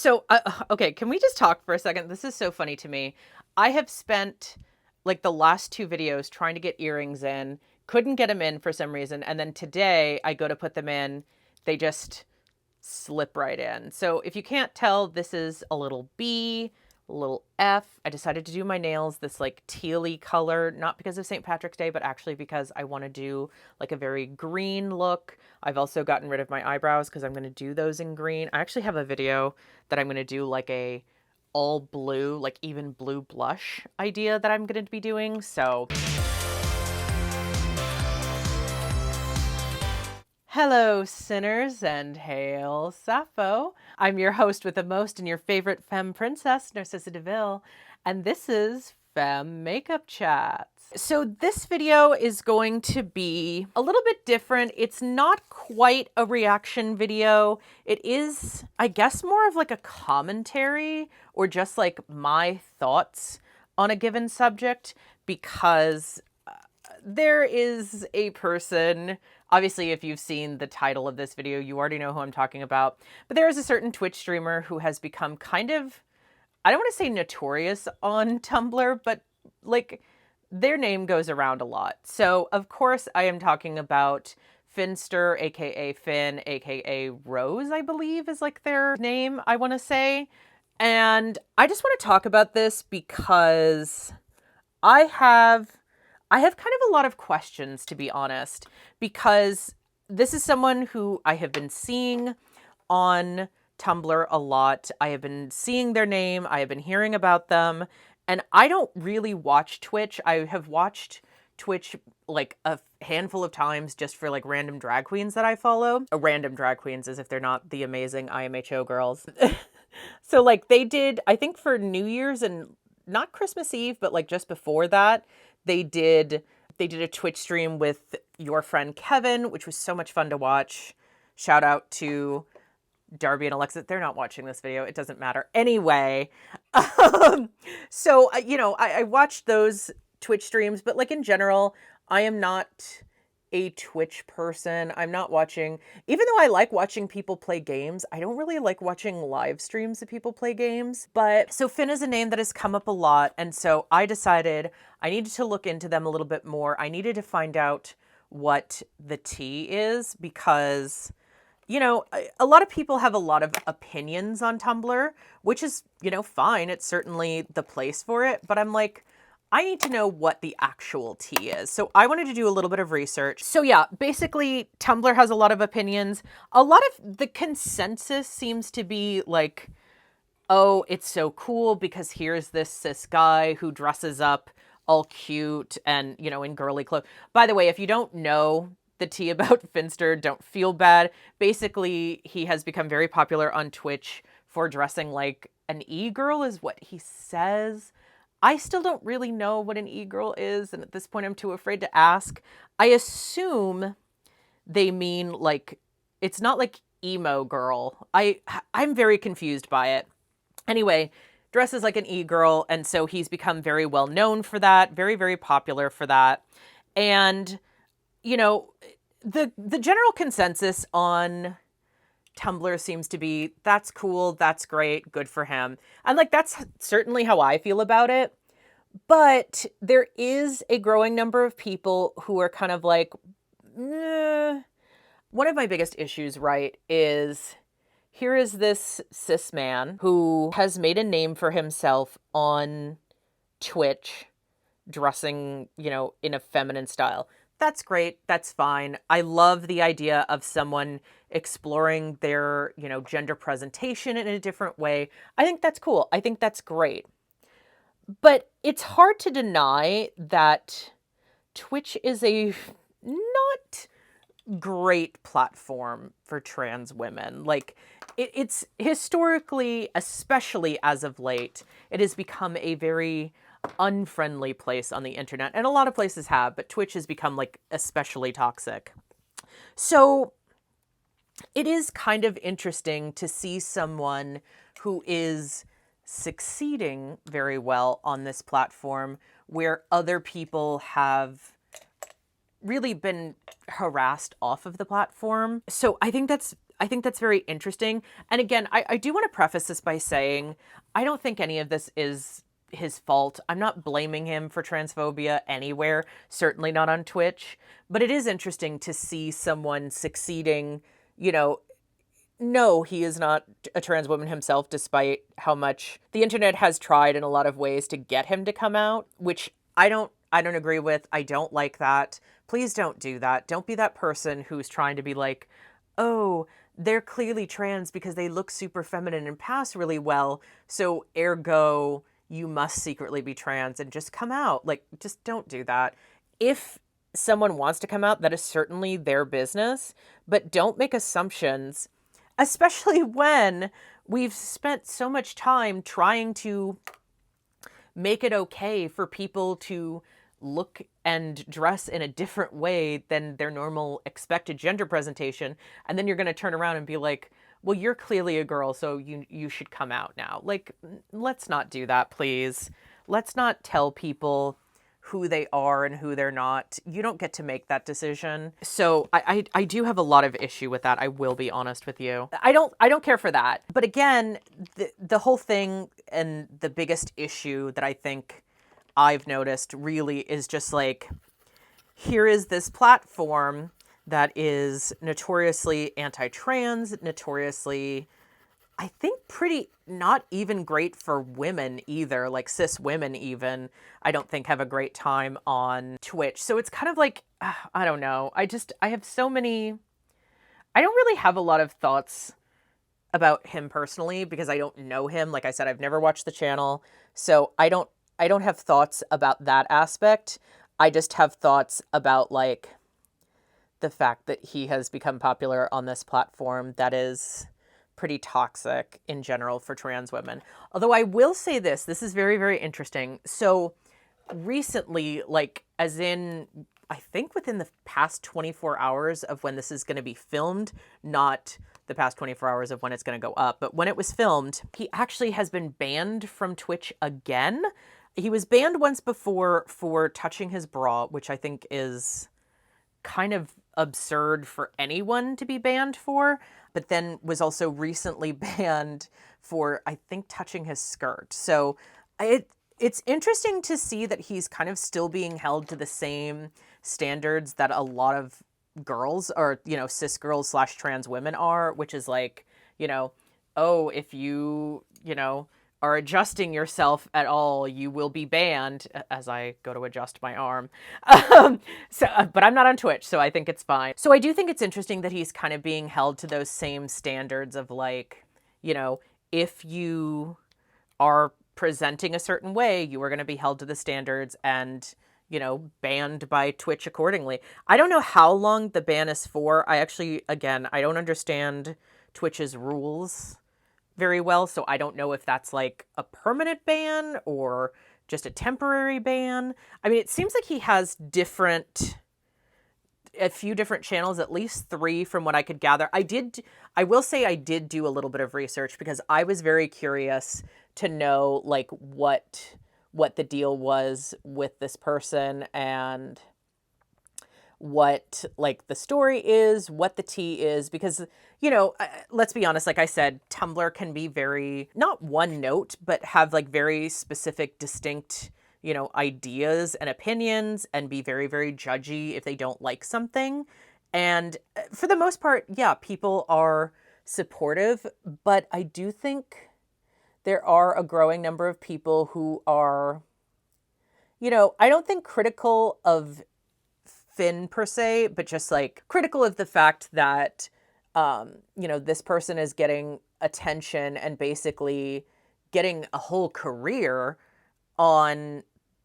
So, okay, can we just talk for a second? This is so funny to me. I have spent like the last two videos trying to get earrings in, couldn't get them in for some reason. And then today I go to put them in, they just slip right in. So if you can't tell, this is a little B, a little F. I decided to do my nails this like tealy color, not because of St. Patrick's Day, but actually because I want to do like a very green look. I've also gotten rid of my eyebrows because I'm going to do those in green. I actually have a video that I'm going to do like a all blue, like even blue blush idea that I'm going to be doing. So hello, sinners, and hail Sappho. I'm your host with the most and your favorite femme princess, Narcissa DeVille, and this is Femme Makeup Chat. So this video is going to be a little bit different. It's not quite a reaction video. It is, I guess, more of like a commentary or just like my thoughts on a given subject, because there is a person, obviously if you've seen the title of this video, you already know who I'm talking about, but there is a certain Twitch streamer who has become kind of, I don't want to say notorious on Tumblr, but like their name goes around a lot. So of course I am talking about Finster, aka Finn, aka Rose, I believe is like their name, I want to say. And I just want to talk about this because I have kind of a lot of questions, to be honest, because this is someone who I have been seeing on Tumblr a lot. I have been seeing their name. I have been hearing about them, and I don't really watch Twitch. I have watched Twitch like a handful of times just for like random drag queens that I follow. Random drag queens as if they're not the amazing IMHO girls. So like they did, I think for New Year's and not Christmas Eve, but like just before that, they did a Twitch stream with your friend Kevin, which was so much fun to watch. Shout out to Darby and Alexa. They're not watching this video. It doesn't matter. Anyway, so, you know, I watched those Twitch streams, but like in general, I am not a Twitch person. I'm not watching, even though I like watching people play games, I don't really like watching live streams of people play games. But so Finn is a name that has come up a lot. And so I decided I needed to look into them a little bit more. I needed to find out what the tea is because, you know, a lot of people have a lot of opinions on Tumblr, which is, you know, fine. It's certainly the place for it. But I'm like, I need to know what the actual tea is. So I wanted to do a little bit of research. So yeah, basically Tumblr has a lot of opinions. A lot of the consensus seems to be like, oh, it's so cool because here's this cis guy who dresses up all cute and, you know, in girly clothes. By the way, if you don't know the tea about Finster, don't feel bad. Basically, he has become very popular on Twitch for dressing like an e-girl is what he says. I still don't really know what an e-girl is, and at this point I'm too afraid to ask. I assume they mean like, it's not like emo girl. I'm very confused by it. Anyway, dresses like an e-girl, and so he's become very well known for that, very, very popular for that. And, you know, the general consensus on Tumblr seems to be, that's cool, that's great, good for him. And like, that's certainly how I feel about it. But there is a growing number of people who are kind of like, one of my biggest issues, right, is here is this cis man who has made a name for himself on Twitch, dressing, you know, in a feminine style. That's great. That's fine. I love the idea of someone exploring their, you know, gender presentation in a different way. I think that's cool. I think that's great. But it's hard to deny that Twitch is a not great platform for trans women. Like, it's historically, especially as of late, it has become a very unfriendly place on the internet. And a lot of places have, but Twitch has become like especially toxic. So it is kind of interesting to see someone who is succeeding very well on this platform where other people have really been harassed off of the platform. So I think that's I think that's very interesting. And again, I do want to preface this by saying I don't think any of this is his fault. I'm not blaming him for transphobia anywhere, certainly not on Twitch. But it is interesting to see someone succeeding, you know. No, he is not a trans woman himself, despite how much the internet has tried in a lot of ways to get him to come out, which I don't agree with. I don't like that. Please don't do that. Don't be that person who's trying to be like, oh, they're clearly trans because they look super feminine and pass really well. So ergo, you must secretly be trans and just come out. Like, just don't do that. If someone wants to come out, that is certainly their business, but don't make assumptions, especially when we've spent so much time trying to make it okay for people to look and dress in a different way than their normal expected gender presentation. And then you're going to turn around and be like, well, you're clearly a girl, so you should come out now. Like, let's not do that, please. Let's not tell people who they are and who they're not. You don't get to make that decision. So I do have a lot of issue with that. I will be honest with you. I don't care for that. But again, the whole thing and the biggest issue that I think I've noticed really is just like, here is this platform that is notoriously anti-trans, notoriously, I think, pretty not even great for women either, like cis women even, I don't think have a great time on Twitch. So it's kind of like, I don't know. I have so many, I don't really have a lot of thoughts about him personally because I don't know him. Like I said, I've never watched the channel. So I don't have thoughts about that aspect. I just have thoughts about like the fact that he has become popular on this platform that is pretty toxic in general for trans women. Although I will say this is very, very interesting. So recently, like as in, I think within the past 24 hours of when this is going to be filmed, not the past 24 hours of when it's going to go up, but when it was filmed, he actually has been banned from Twitch again. He was banned once before for touching his bra, which I think is kind of absurd for anyone to be banned for, but then was also recently banned for, I think, touching his skirt. So it's interesting to see that he's kind of still being held to the same standards that a lot of girls or, cis girls / trans women are, which is like, oh, if you, are adjusting yourself at all, you will be banned, as I go to adjust my arm. But I'm not on Twitch, so I think it's fine. So I do think it's interesting that he's kind of being held to those same standards of like, if you are presenting a certain way, you are going to be held to the standards and, banned by Twitch accordingly. I don't know how long the ban is for. I don't understand Twitch's rules very well, so I don't know if that's like a permanent ban or just a temporary ban. I mean, it seems like he has a few different channels, at least 3 from what I could gather. I will say I did do a little bit of research because I was very curious to know like what the deal was with this person and what like the story is, what the tea is, because, let's be honest, like I said, Tumblr can be very, not one note, but have like very specific, distinct, ideas and opinions and be very, very judgy if they don't like something. And for the most part, yeah, people are supportive, but I do think there are a growing number of people who are, I don't think critical of Finn per se, but just like critical of the fact that, this person is getting attention and basically getting a whole career on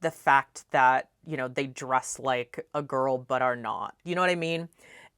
the fact that, they dress like a girl but are not. You know what I mean?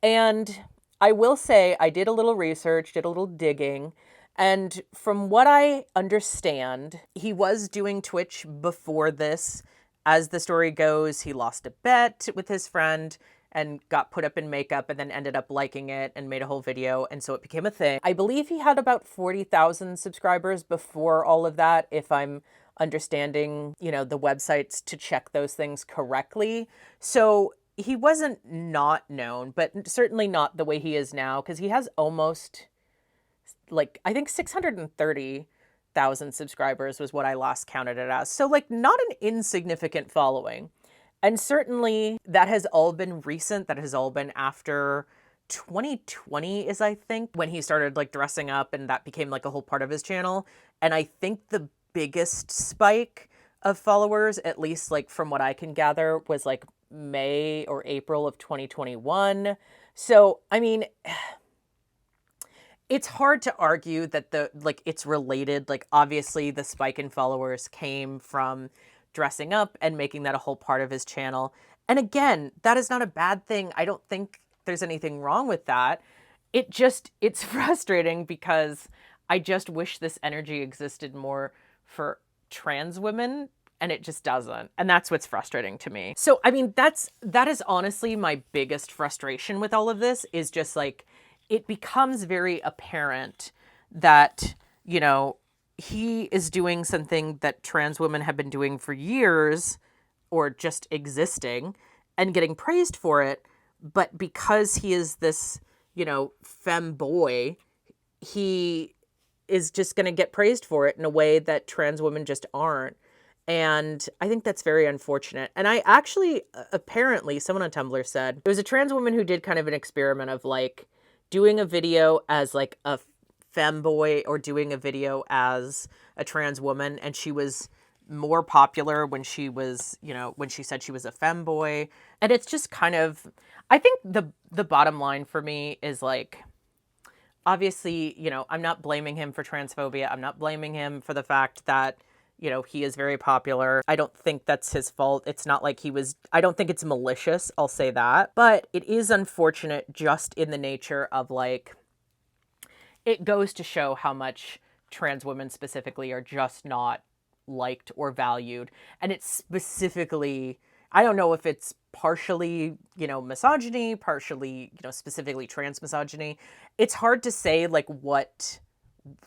And I will say I did a little research, did a little digging, and from what I understand, he was doing Twitch before this. As the story goes, he lost a bet with his friend and got put up in makeup and then ended up liking it and made a whole video. And so it became a thing. I believe he had about 40,000 subscribers before all of that, if I'm understanding, the websites to check those things correctly. So he wasn't not known, but certainly not the way he is now, because he has almost, like, I think 630,000 subscribers was what I last counted it as. So, like, not an insignificant following. And certainly that has all been recent. That has all been after 2020 is, I think, when he started like dressing up, and that became like a whole part of his channel. And I think the biggest spike of followers, at least like from what I can gather, was like May or April of 2021. So, I mean, it's hard to argue that it's related. Like, obviously the spike in followers came from dressing up and making that a whole part of his channel. And again, that is not a bad thing. I don't think there's anything wrong with that. It's frustrating because I just wish this energy existed more for trans women, and it just doesn't. And that's what's frustrating to me. So, I mean, that is honestly my biggest frustration with all of this, is just like, it becomes very apparent that, you know, he is doing something that trans women have been doing for years, or just existing, and getting praised for it. But because he is this, you know, femme boy, he is just going to get praised for it in a way that trans women just aren't. And I think that's very unfortunate. And I actually, apparently, someone on Tumblr said, there was a trans woman who did kind of an experiment of like doing a video as like a femboy or doing a video as a trans woman, and she was more popular when she was, you know, when she said she was a femboy. And it's just kind of, I think the bottom line for me is like, obviously, you know, I'm not blaming him for transphobia. I'm not blaming him for the fact that, you know, he is very popular. I don't think that's his fault. It's not like I don't think it's malicious, I'll say that. But it is unfortunate just in the nature of like, it goes to show how much trans women specifically are just not liked or valued. And it's specifically, I don't know if it's partially, you know, misogyny, partially, you know, specifically trans misogyny. It's hard to say like what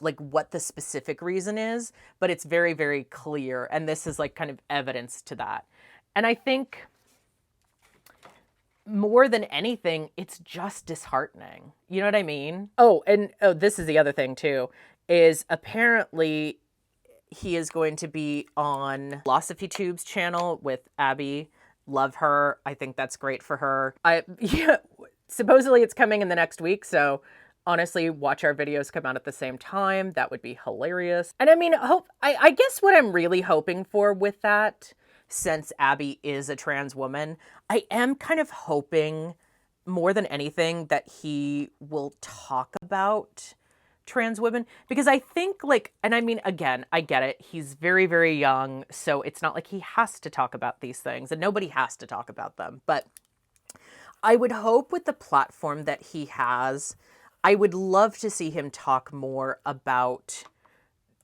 the specific reason is, but it's very, very clear. And this is like kind of evidence to that. And I think more than anything, it's just disheartening. You know what I mean? Oh, and this is the other thing too, is apparently he is going to be on Philosophy Tube's channel with Abby. Love her. I think that's great for her. Yeah, supposedly it's coming in the next week, so honestly, watch our videos come out at the same time. That would be hilarious. And I mean, I guess what I'm really hoping for with that, since Abby is a trans woman, I am kind of hoping more than anything that he will talk about trans women, because I think like, and I mean, again, I get it. He's very, very young, so it's not like he has to talk about these things, and nobody has to talk about them. But I would hope with the platform that he has, I would love to see him talk more about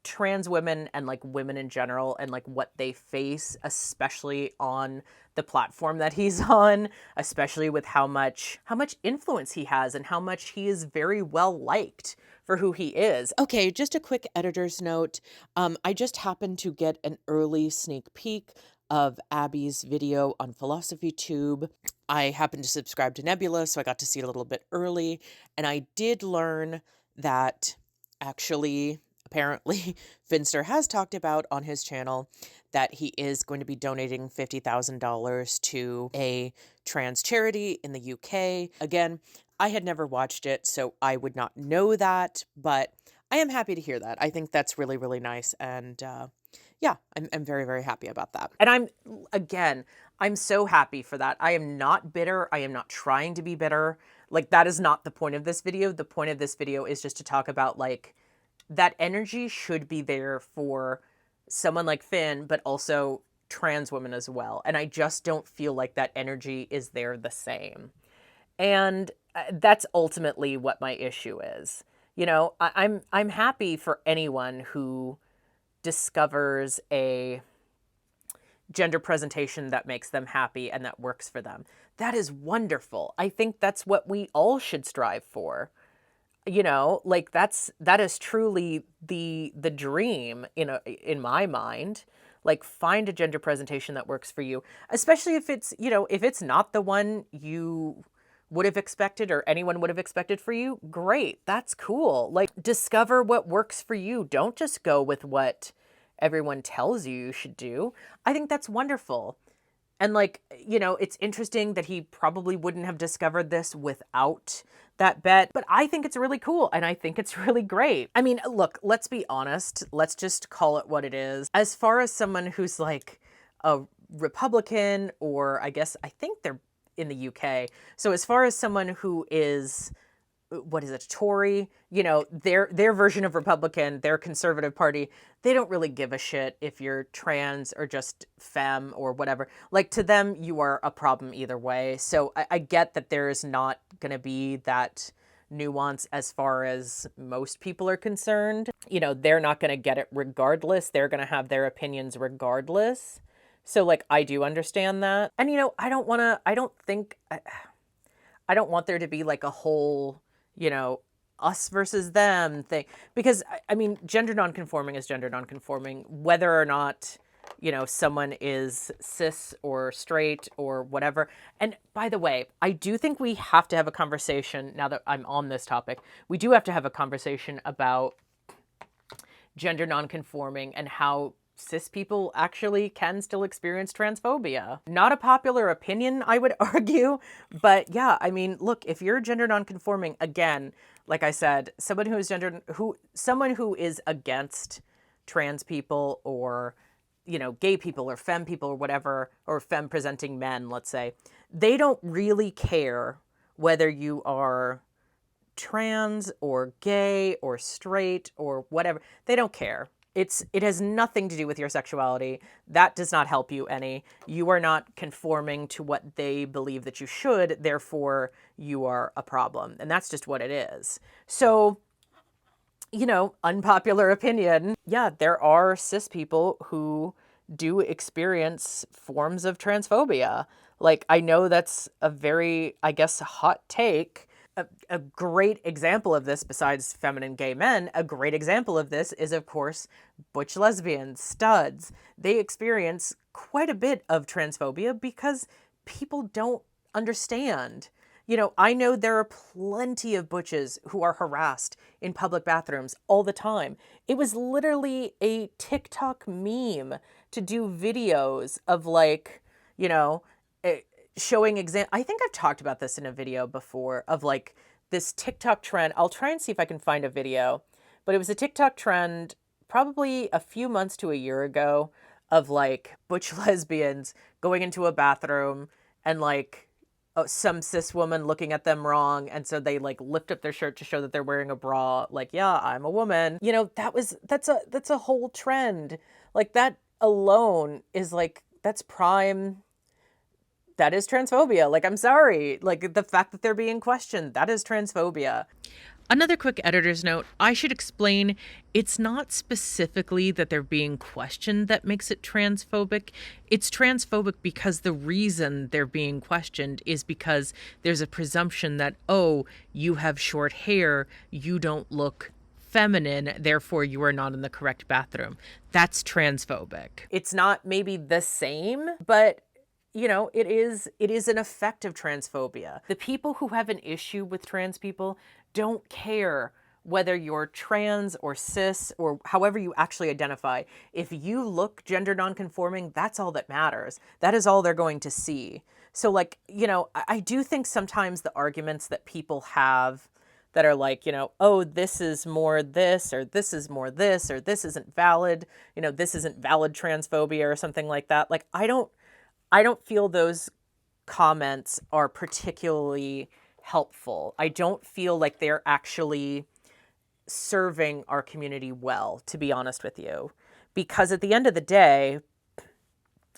trans women and like women in general, and like what they face, especially on the platform that he's on, especially with how much influence he has and how much he is very well liked for who he is. Okay, just a quick editor's note. I just happened to get an early sneak peek of Abby's video on Philosophy Tube. I happened to subscribe to Nebula, so I got to see it a little bit early, and I did learn that actually, apparently, Finster has talked about on his channel that he is going to be donating $50,000 to a trans charity in the UK. Again, I had never watched it, so I would not know that, but I am happy to hear that. I think that's really, really nice, and yeah, I'm very, very happy about that. And I'm so happy for that. I am not bitter. I am not trying to be bitter. Like, that is not the point of this video. The point of this video is just to talk about, like, that energy should be there for someone like Finn, but also trans women as well. And I just don't feel like that energy is there the same. And that's ultimately what my issue is. You know, I'm happy for anyone who discovers a gender presentation that makes them happy and that works for them. That is wonderful. I think that's what we all should strive for. You know, like that is truly the dream in my mind. Like, find a gender presentation that works for you, especially if it's, you know, if it's not the one you would have expected or anyone would have expected for you. Great. That's cool. Like, discover what works for you. Don't just go with what everyone tells you should do. I think that's wonderful. And like, you know, it's interesting that he probably wouldn't have discovered this without that bet, but I think it's really cool and I think it's really great. I mean, look, let's be honest. Let's just call it what it is. As far as someone who's like a Republican, or I think they're in the UK. So as far as someone who is, what is it, Tory, you know, their version of Republican, their conservative party, they don't really give a shit if you're trans or just femme or whatever. Like, to them, you are a problem either way. So I get that there's not going to be that nuance as far as most people are concerned. You know, they're not going to get it regardless. They're going to have their opinions regardless. So, like, I do understand that. And, you know, I don't want there to be like a whole, you know, us versus them thing. Because, I mean, gender nonconforming is gender nonconforming, whether or not, you know, someone is cis or straight or whatever. And by the way, I do think we have to have a conversation, now that I'm on this topic, we do have to have a conversation about gender nonconforming and how cis people actually can still experience transphobia. Not a popular opinion, I would argue, but yeah, I mean, look, if you're gender nonconforming, again, like I said, someone who is against trans people, or, you know, gay people or femme people or whatever, or femme presenting men, let's say, they don't really care whether you are trans or gay or straight or whatever. They don't care. It has nothing to do with your sexuality. That does not help you any. You are not conforming to what they believe that you should, therefore you are a problem. And that's just what it is. So, you know, unpopular opinion. Yeah, there are cis people who do experience forms of transphobia. Like, I know that's a very, I guess, hot take. A great example of this, besides feminine gay men, a great example of this is, of course, butch lesbians, studs. They experience quite a bit of transphobia because people don't understand. You know, I know there are plenty of butches who are harassed in public bathrooms all the time. It was literally a TikTok meme to do videos of, like, you know, showing I think I've talked about this in a video before, of like this TikTok trend. I'll try and see if I can find a video, but it was a TikTok trend probably a few months to a year ago of like butch lesbians going into a bathroom and like some cis woman looking at them wrong. And so they like lift up their shirt to show that they're wearing a bra. Like, yeah, I'm a woman. You know, that's a whole trend. Like, that alone is like, that's prime. That is transphobia. Like, I'm sorry. Like, the fact that they're being questioned, that is transphobia. Another quick editor's note. I should explain, it's not specifically that they're being questioned that makes it transphobic. It's transphobic because the reason they're being questioned is because there's a presumption that, oh, you have short hair, you don't look feminine, therefore you are not in the correct bathroom. That's transphobic. It's not maybe the same, but you know, it is an effect of transphobia. The people who have an issue with trans people don't care whether you're trans or cis or however you actually identify. If you look gender nonconforming, that's all that matters. That is all they're going to see. So, like, you know, I do think sometimes the arguments that people have that are like, you know, oh, this is more this, or this is more this, or this isn't valid, you know, this isn't valid transphobia or something like that. Like, I don't feel those comments are particularly helpful. I don't feel like they're actually serving our community well, to be honest with you. Because at the end of the day,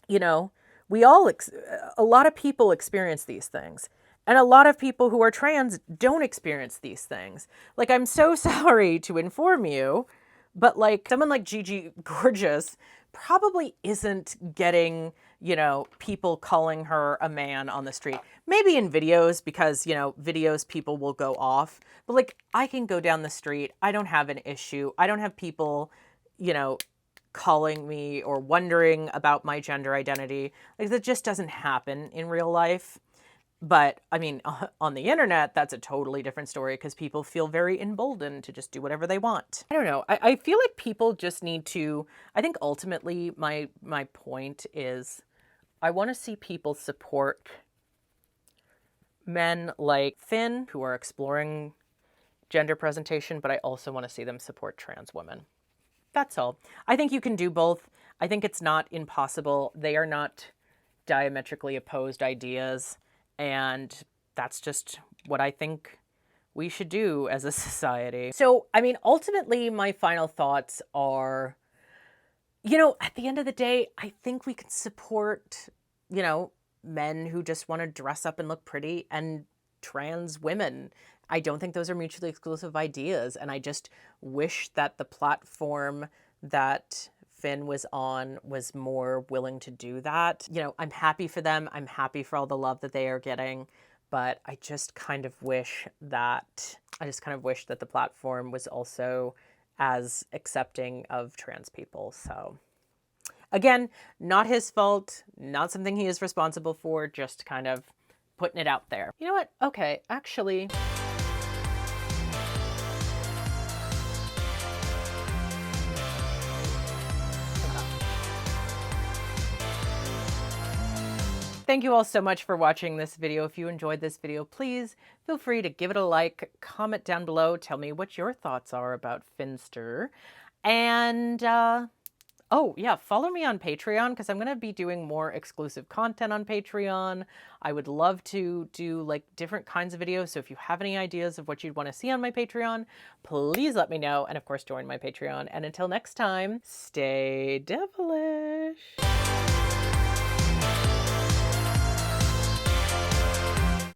you know, a lot of people experience these things. And a lot of people who are trans don't experience these things. Like, I'm so sorry to inform you, but like someone like Gigi Gorgeous probably isn't getting, you know, people calling her a man on the street. Maybe in videos, because, you know, videos people will go off. But like, I can go down the street. I don't have an issue. I don't have people, you know, calling me or wondering about my gender identity. Like, that just doesn't happen in real life. But I mean, on the internet, that's a totally different story because people feel very emboldened to just do whatever they want. I don't know. I feel like people just need to, I think ultimately my point is I want to see people support men like Finn who are exploring gender presentation, but I also want to see them support trans women. That's all. I think you can do both. I think it's not impossible. They are not diametrically opposed ideas. And that's just what I think we should do as a society. So, I mean, ultimately, my final thoughts are, at the end of the day, I think we can support, men who just want to dress up and look pretty and trans women. I don't think those are mutually exclusive ideas. And I just wish that the platform that Finn was on was more willing to do that. I'm happy for them. I'm happy for all the love that they are getting. But I just kind of wish that the platform was also as accepting of trans people. So again, not his fault, not something he is responsible for, just kind of putting it out there. You know what? Okay, actually, thank you all so much for watching this video. If you enjoyed this video, please feel free to give it a like, comment down below, tell me what your thoughts are about Finster. And, oh yeah, follow me on Patreon because I'm going to be doing more exclusive content on Patreon. I would love to do like different kinds of videos. So if you have any ideas of what you'd want to see on my Patreon, please let me know. And of course, join my Patreon. And until next time, stay devilish.